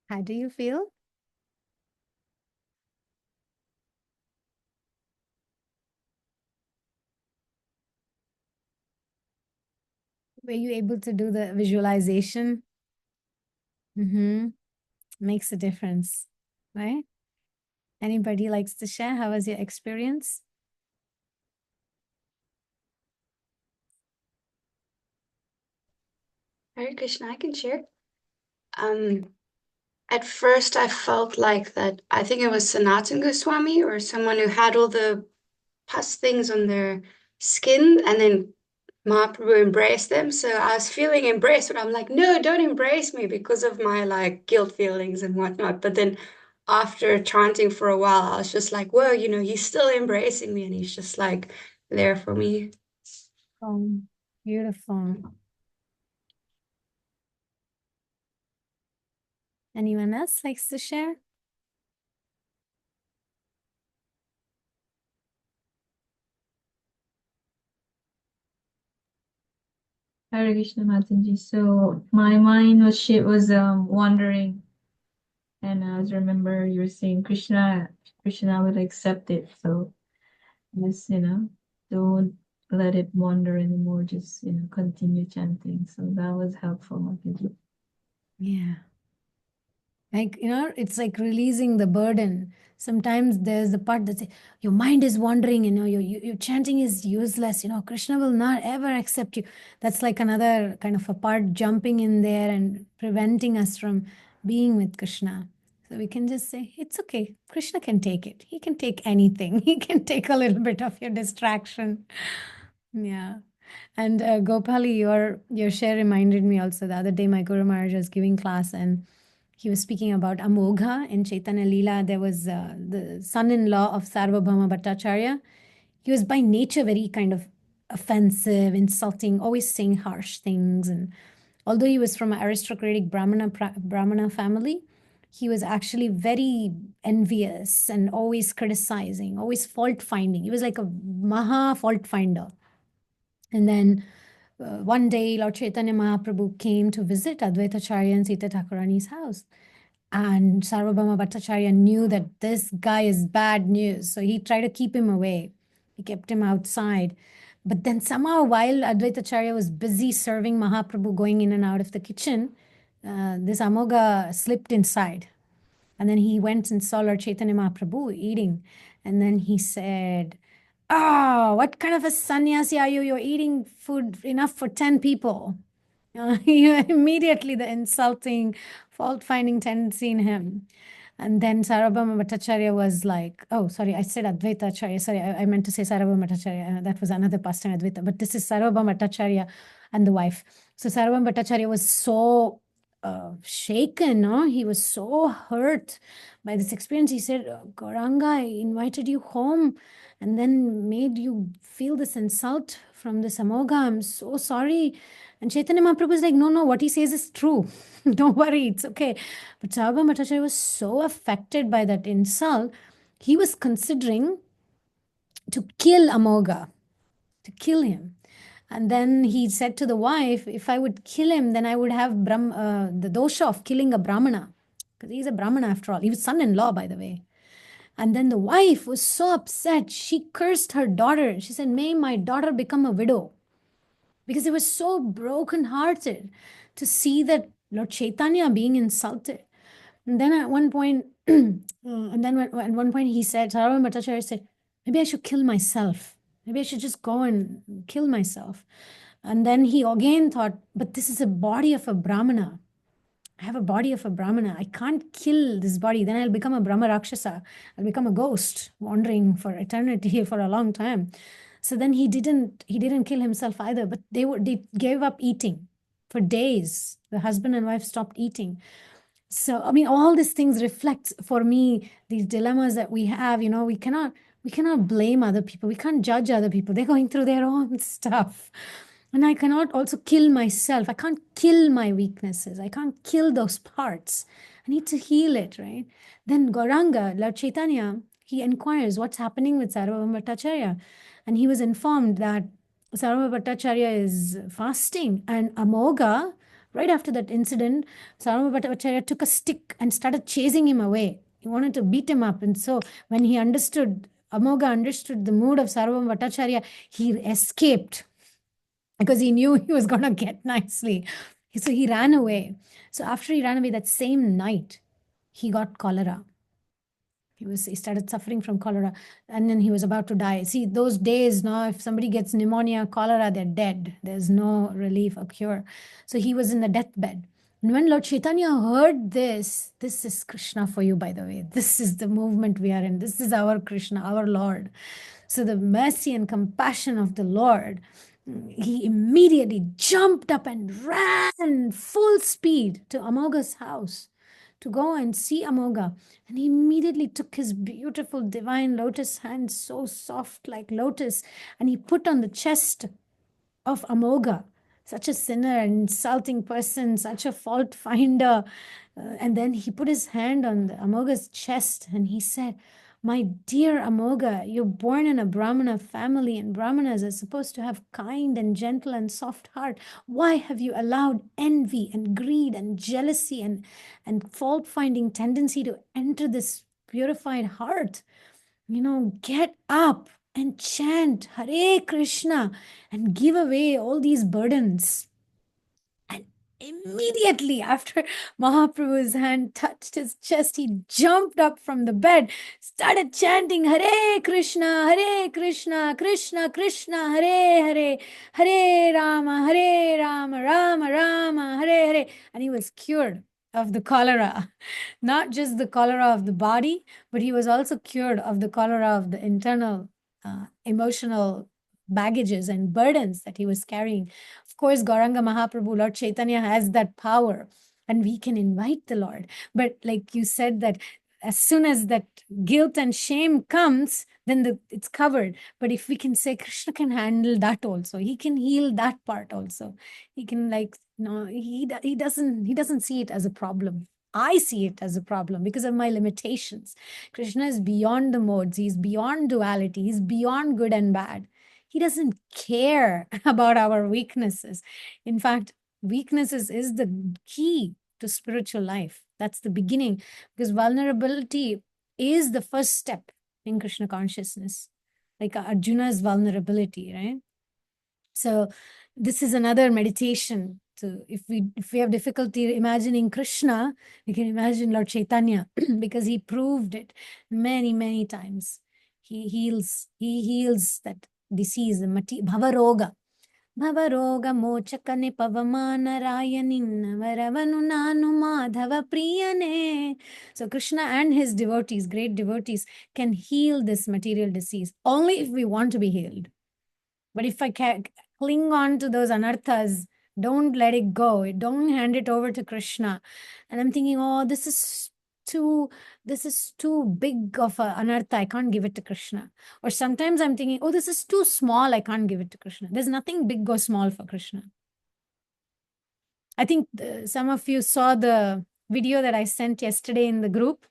[SPEAKER 1] How do you feel? Were you able to do the visualization? Makes a difference, right? Anybody likes to share? How was your experience?
[SPEAKER 2] Hare Krishna, I can share. At first I felt like that, I think it was Sanatana Goswami or someone who had all the pus things on their skin, and then Mahaprabhu embraced them. So I was feeling embraced, but I'm like, no, don't embrace me because of my like guilt feelings and whatnot. But then after chanting for a while, I was just like, whoa, he's still embracing me and he's just like there for me.
[SPEAKER 1] Oh, beautiful. Anyone else likes to share?
[SPEAKER 3] Hare Krishna Mataji. So my mind was wandering, and I was remember you were saying Krishna will accept it. So just don't let it wander anymore. Just continue chanting. So that was helpful, Mataji.
[SPEAKER 1] Yeah. Like, it's like releasing the burden. Sometimes there's the part that say, your mind is wandering, your chanting is useless, Krishna will not ever accept you. That's like another kind of a part jumping in there and preventing us from being with Krishna. So we can just say, it's okay. Krishna can take it. He can take anything. He can take a little bit of your distraction. Yeah. And Gopali, your share reminded me also. The other day, my Guru Maharaj was giving class, and he was speaking about Amogha in Chaitanya Leela. There was the son-in-law of Sarvabhauma Bhattacharya. He was by nature very kind of offensive, insulting, always saying harsh things. And although he was from an aristocratic Brahmana family, he was actually very envious and always criticizing, always fault finding. He was like a Maha fault finder. And then one day, Lord Chaitanya Mahaprabhu came to visit Advaita Acharya and Sita Thakurani's house. And Sarvabhauma Bhattacharya knew that this guy is bad news. So he tried to keep him away. He kept him outside. But then somehow, while Advaita Acharya was busy serving Mahaprabhu, going in and out of the kitchen, this Amogha slipped inside. And then he went and saw Lord Chaitanya Mahaprabhu eating. And then he said, "Oh, what kind of a sannyasi are you? You're eating food enough for 10 people." Immediately the insulting, fault-finding tendency in him. And then Sarvabhauma Bhattacharya was like, oh, sorry, I said Advaita Acharya. Sorry, I meant to say Sarvabhauma Bhattacharya. That was another pastime Advaita. But this is Sarvabhauma Bhattacharya and the wife. So Sarvabhauma Bhattacharya was so shaken, no? He was so hurt by this experience. He said, Gauranga, I invited you home and then made you feel this insult from this Amogha. I'm so sorry. And Chaitanya Mahaprabhu is like, no, what he says is true. Don't worry, it's okay. But Sarvabhauma Bhattacharya was so affected by that insult, he was considering to kill Amogha, to kill him. And then he said to the wife, if I would kill him, then I would have the dosha of killing a Brahmana. Because he's a Brahmana after all. He was son-in-law, by the way. And then the wife was so upset. She cursed her daughter. She said, may my daughter become a widow. Because it was so broken-hearted to see that Lord Chaitanya being insulted. And then at one point, at one point he said, Sarvabhauma Bhattacharya said, maybe I should kill myself. Maybe I should just go and kill myself. And then he again thought, but this is a body of a Brahmana. I have a body of a Brahmana. I can't kill this body. Then I'll become a Brahma Rakshasa. I'll become a ghost wandering for eternity for a long time. So then he didn't kill himself either, but they gave up eating for days. The husband and wife stopped eating. So, I mean, all these things reflect for me these dilemmas that we have. You know, we cannot blame other people. We can't judge other people. They're going through their own stuff. And I cannot also kill myself. I can't kill my weaknesses. I can't kill those parts. I need to heal it, right? Then Gauranga, Lord Chaitanya, he inquires what's happening with Sarvabhauma Bhattacharya. And he was informed that Sarvabhauma Bhattacharya is fasting. And Amogha, right after that incident, Sarvabhauma Bhattacharya took a stick and started chasing him away. He wanted to beat him up. And so when he understood, Amogha understood the mood of Sarvabhauma Bhattacharya, he escaped because he knew he was going to get nicely. So he ran away. So after he ran away that same night, he got cholera. He started suffering from cholera, and then he was about to die. See, those days now, if somebody gets pneumonia, cholera, they're dead. There's no relief or cure. So he was in the deathbed. And when Lord Chaitanya heard this is Krishna for you, by the way. This is the movement we are in. This is our Krishna, our Lord. So the mercy and compassion of the Lord, he immediately jumped up and ran full speed to Amogha's house to go and see Amogha. And he immediately took his beautiful divine lotus hand, so soft like lotus, and he put on the chest of Amogha, such a sinner, an insulting person, such a fault finder. And then he put his hand on Amogha's chest and he said, my dear Amogha, you're born in a Brahmana family, and Brahmanas are supposed to have kind and gentle and soft heart. Why have you allowed envy and greed and jealousy and fault-finding tendency to enter this purified heart? You know, get up and chant Hare Krishna and give away all these burdens. Immediately after Mahaprabhu's hand touched his chest, he jumped up from the bed, started chanting Hare Krishna, Krishna Krishna, Hare Rama, Rama Rama, Hare. And he was cured of the cholera. Not just the cholera of the body, but he was also cured of the cholera of the internal emotional baggages and burdens that he was carrying. Of course, Gauranga Mahaprabhu, Lord Chaitanya has that power, and we can invite the Lord. But like you said, that as soon as that guilt and shame comes, then it's covered. But if we can say Krishna can handle that also, he can heal that part also. He can, like, he doesn't see it as a problem. I see it as a problem because of my limitations. Krishna is beyond the modes. He's beyond duality. He's beyond good and bad. He doesn't care about our weaknesses. In fact, weaknesses is the key to spiritual life. That's the beginning, because vulnerability is the first step in Krishna consciousness, like Arjuna's vulnerability, right? So this is another meditation. So if we have difficulty imagining Krishna, we can imagine Lord Chaitanya because he proved it many times. He heals that disease, the Bhavaroga. Bhavaroga mochakane pavamana rayaninna varavanu nanu madhava priyane. So Krishna and his devotees, great devotees, can heal this material disease only if we want to be healed. But if I cling on to those anarthas, don't let it go. Don't hand it over to Krishna. And I'm thinking, oh, this is too big of an anartha. I can't give it to Krishna. Or sometimes I'm thinking, oh, this is too small. I can't give it to Krishna. There's nothing big or small for Krishna. I think some of you saw the video that I sent yesterday in the group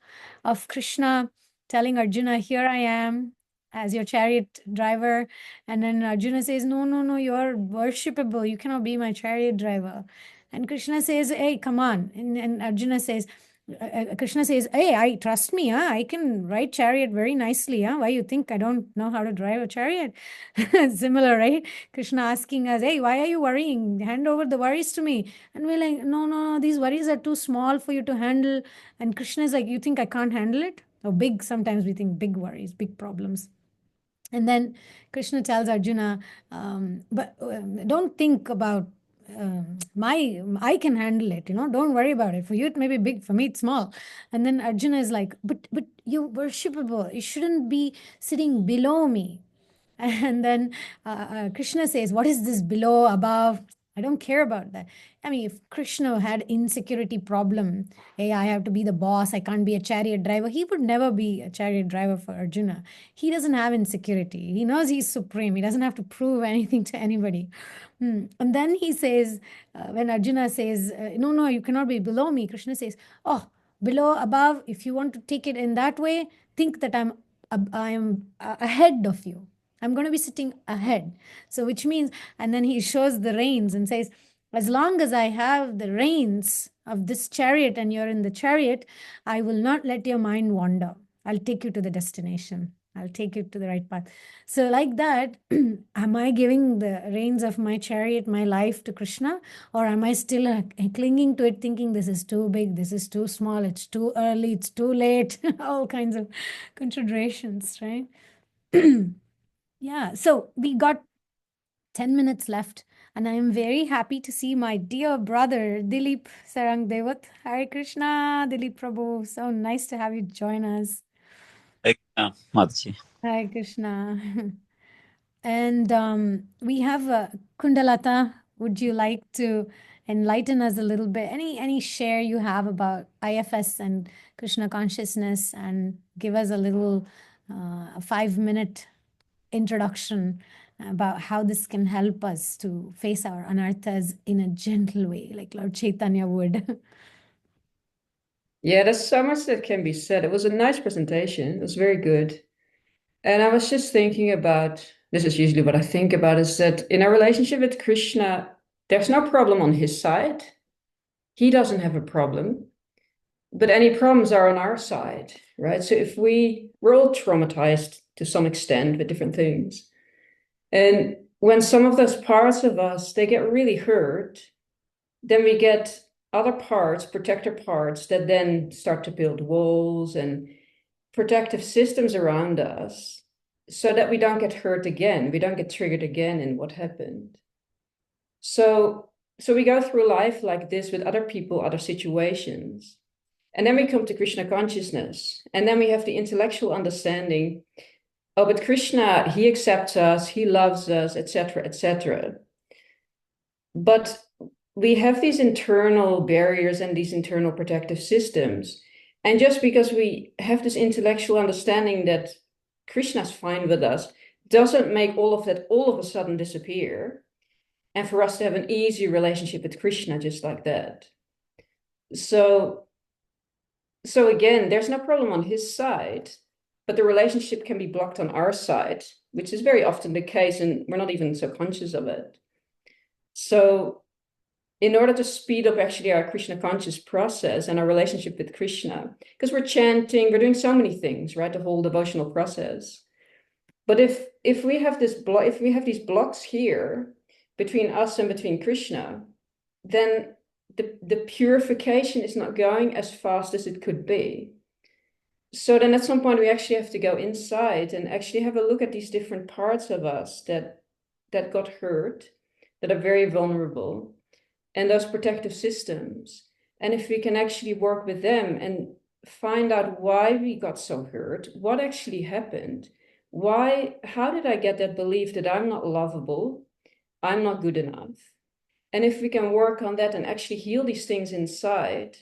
[SPEAKER 1] of Krishna telling Arjuna, here I am as your chariot driver. And then Arjuna says, no, you're worshipable. You cannot be my chariot driver. And Krishna says, hey, come on. And Arjuna says, Krishna says, hey, I trust me. I can ride chariot very nicely. Why you think I don't know how to drive a chariot? Similar, right? Krishna asking us, hey, why are you worrying? Hand over the worries to me. And we're like, no, these worries are too small for you to handle. And Krishna is like, you think I can't handle it? Or big, sometimes we think big worries, big problems. And then Krishna tells Arjuna, but don't think about I can handle it, don't worry about it. For you, it may be big, for me, it's small. And then Arjuna is like, but you're worshipable. You shouldn't be sitting below me. And then Krishna says, what is this below, above? I don't care about that. I mean, if Krishna had insecurity problem, hey, I have to be the boss, I can't be a chariot driver, he would never be a chariot driver for Arjuna. He doesn't have insecurity. He knows he's supreme. He doesn't have to prove anything to anybody. And then he says, when Arjuna says, no, you cannot be below me, Krishna says, oh, below, above, if you want to take it in that way, think that I am ahead of you. I'm going to be sitting ahead. So which means, and then he shows the reins and says, as long as I have the reins of this chariot and you're in the chariot, I will not let your mind wander. I'll take you to the destination. I'll take you to the right path. So like that, am I giving the reins of my chariot, my life to Krishna? Or am I still clinging to it, thinking this is too big, this is too small, it's too early, it's too late, all kinds of considerations, right? Yeah, so we got 10 minutes left, and I am very happy to see my dear brother, Dilip Sarang Devat. Hare Krishna, Dilip Prabhu. So nice to have you join us.
[SPEAKER 4] Mataji.
[SPEAKER 1] Hare Krishna. And we have Kundalata. Would you like to enlighten us a little bit? Any share you have about IFS and Krishna consciousness, and give us a little 5-minute introduction about how this can help us to face our anarthas in a gentle way, like Lord Chaitanya would.
[SPEAKER 5] Yeah, there's so much that can be said. It was a nice presentation. It was very good. And I was just thinking about, this is usually what I think about, is that in our relationship with Krishna, there's no problem on his side. He doesn't have a problem, but any problems are on our side, right? So if we're all traumatized to some extent with different things. And when some of those parts of us, they get really hurt, then we get other parts, protector parts, that then start to build walls and protective systems around us so that we don't get hurt again. We don't get triggered again in what happened. So we go through life like this with other people, other situations. And then we come to Krishna consciousness. And then we have the intellectual understanding oh, but Krishna, he accepts us, he loves us, etc., etc. But we have these internal barriers and these internal protective systems. And just because we have this intellectual understanding that Krishna's fine with us doesn't make all of that all of a sudden disappear. And for us to have an easy relationship with Krishna just like that. So again, there's no problem on his side, but the relationship can be blocked on our side, which is very often the case, and we're not even so conscious of it. So in order to speed up actually our Krishna conscious process and our relationship with Krishna, because we're chanting, we're doing so many things, right? The whole devotional process. But if we have these blocks here between us and between Krishna, then the purification is not going as fast as it could be. So then at some point we actually have to go inside and actually have a look at these different parts of us that got hurt, that are very vulnerable, and those protective systems. And if we can actually work with them and find out why we got so hurt, what actually happened, how did I get that belief that I'm not lovable, I'm not good enough? And if we can work on that and actually heal these things inside,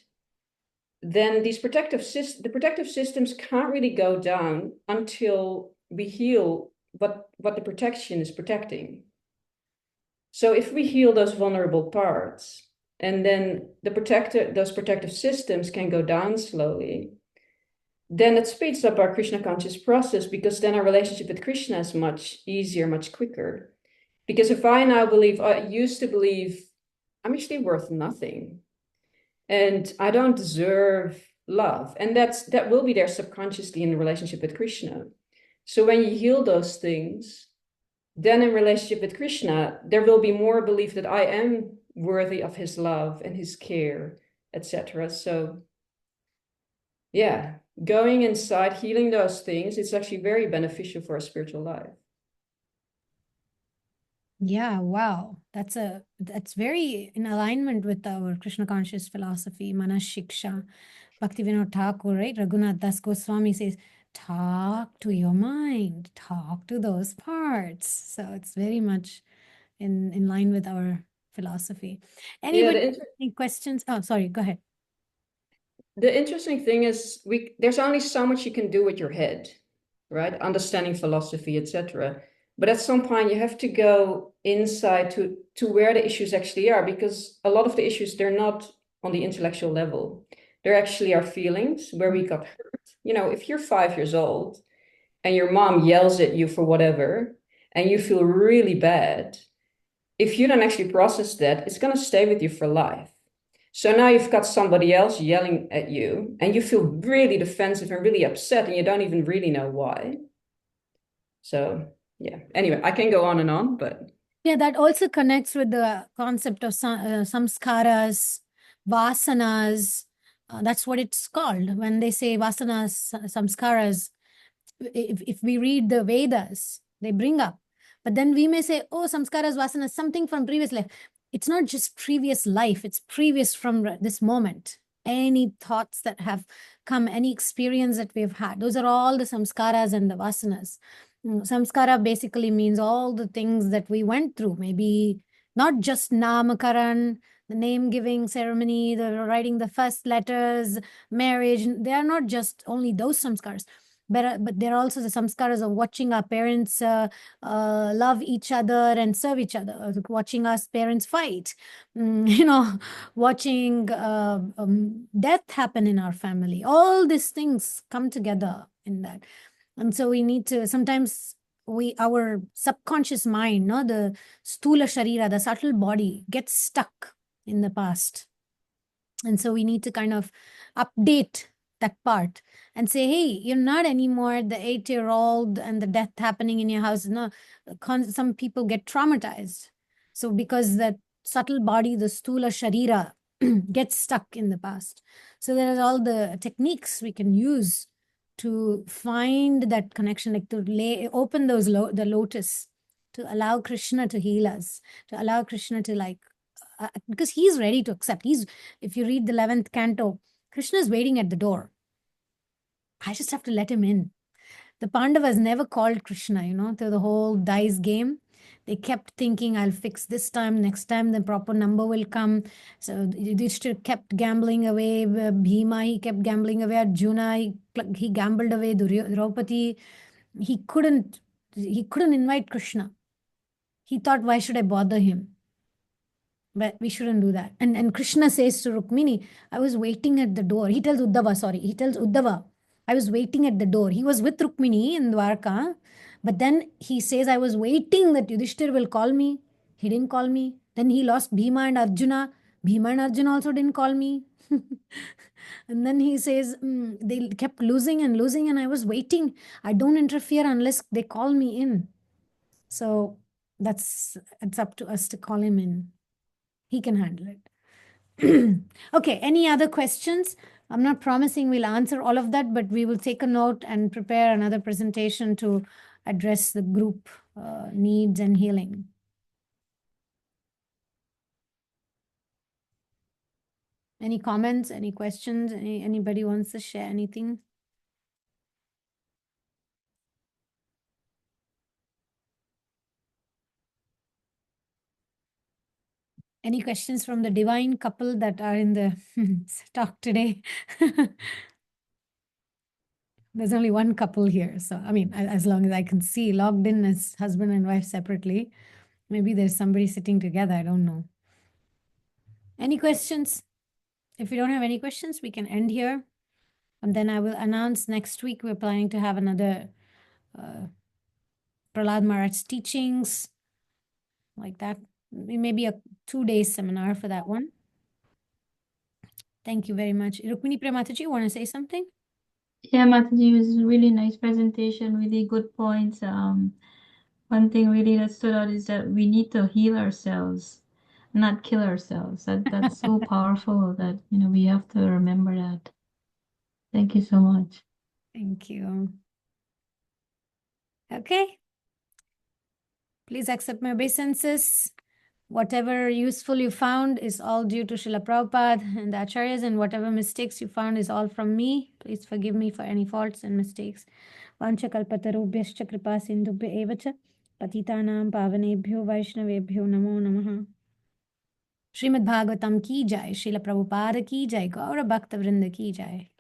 [SPEAKER 5] then the protective systems can't really go down until we heal what the protection is protecting. So if we heal those vulnerable parts, and then those protective systems can go down slowly, then it speeds up our Krishna conscious process, because then our relationship with Krishna is much easier, much quicker. Because if I now I used to believe I'm actually worth nothing and I don't deserve love, and that will be there subconsciously in the relationship with Krishna. So when you heal those things, then in relationship with Krishna, there will be more belief that I am worthy of his love and his care, etc. So yeah, going inside, healing those things, it's actually very beneficial for our spiritual life.
[SPEAKER 1] Yeah, wow. That's very in alignment with our Krishna conscious philosophy, Manas Shiksha. Bhaktivinoda Thakur, right? Raghunath Das Goswami says, talk to your mind, talk to those parts. So it's very much in line with our philosophy. Anybody any questions? Oh, sorry, go ahead.
[SPEAKER 5] The interesting thing is there's only so much you can do with your head, right? Understanding philosophy, etc. But at some point you have to go inside to where the issues actually are, because a lot of the issues, they're not on the intellectual level. They're actually our feelings, where we got hurt. You know, if you're 5 years old and your mom yells at you for whatever, and you feel really bad, if you don't actually process that, it's going to stay with you for life. So now you've got somebody else yelling at you and you feel really defensive and really upset and you don't even really know why. So yeah, anyway, I can go on, but.
[SPEAKER 1] Yeah, that also connects with the concept of samskaras, vasanas. That's what it's called. When they say vasanas, samskaras, if we read the Vedas, they bring up. But then we may say, oh, samskaras, vasanas, something from previous life. It's not just previous life, it's previous from this moment. Any thoughts that have come, any experience that we've had, those are all the samskaras and the vasanas. Samskara basically means all the things that we went through, maybe not just namakaran, the name giving ceremony, the writing the first letters, marriage. They are not just only those samskaras. But there are also the samskaras of watching our parents love each other and serve each other, watching us parents fight, watching death happen in our family. All these things come together in that. And so we need to, sometimes our subconscious mind, the stula sharira, the subtle body, gets stuck in the past. And so we need to kind of update that part and say, hey, you're not anymore the 8-year-old and the death happening in your house. No, some people get traumatized. So because that subtle body, the stula sharira, gets stuck in the past. So there are all the techniques we can use to find that connection, like to open those the lotus, to allow Krishna to heal us, to allow Krishna to because he's ready to accept. If you read the 11th canto, Krishna is waiting at the door. I just have to let him in. The Pandavas never called Krishna, through the whole dice game. They kept thinking, I'll fix this time, next time the proper number will come. So Yudhishthir kept gambling away. Bhima, he kept gambling away. Arjuna, he gambled away. Draupadi, he couldn't invite Krishna. He thought, why should I bother him? But we shouldn't do that. And Krishna says to Rukmini, I was waiting at the door. He tells Uddhava, I was waiting at the door. He was with Rukmini in Dwarka. But then he says, I was waiting that Yudhishthir will call me. He didn't call me. Then he lost Bhima and Arjuna. Bhima and Arjuna also didn't call me. And then he says, they kept losing, and I was waiting. I don't interfere unless they call me in. So it's up to us to call him in. He can handle it. Okay, any other questions? I'm not promising we'll answer all of that, but we will take a note and prepare another presentation to address the group needs and healing. Any comments, any questions? Anybody wants to share anything? Any questions from the divine couple that are in the talk today? There's only one couple here. So, I mean, as long as I can see, logged in as husband and wife separately. Maybe there's somebody sitting together. I don't know. Any questions? If you don't have any questions, we can end here. And then I will announce next week we're planning to have another Prahlad Maharaj's teachings, like that. Maybe a 2-day seminar for that one. Thank you very much. Rukmini Premataji, you want to say something?
[SPEAKER 3] Yeah, Mataji, it was a really nice presentation, really good points. One thing really that stood out is that we need to heal ourselves, not kill ourselves. That's so powerful that we have to remember that. Thank you so much.
[SPEAKER 1] Thank you. Okay. Please accept my obeisances. Whatever useful you found is all due to Srila Prabhupada and the Acharyas, and whatever mistakes you found is all from me. Please forgive me for any faults and mistakes. Vancha kalpatarubhyascha kripa sindhubhya evacha patitanam pavanebhyo vaishnavebhyo namo namaha. Srimad Bhagavatam ki jai, Srila Prabhupada ki jai, Gaura Bhakta Vrinda ki jai.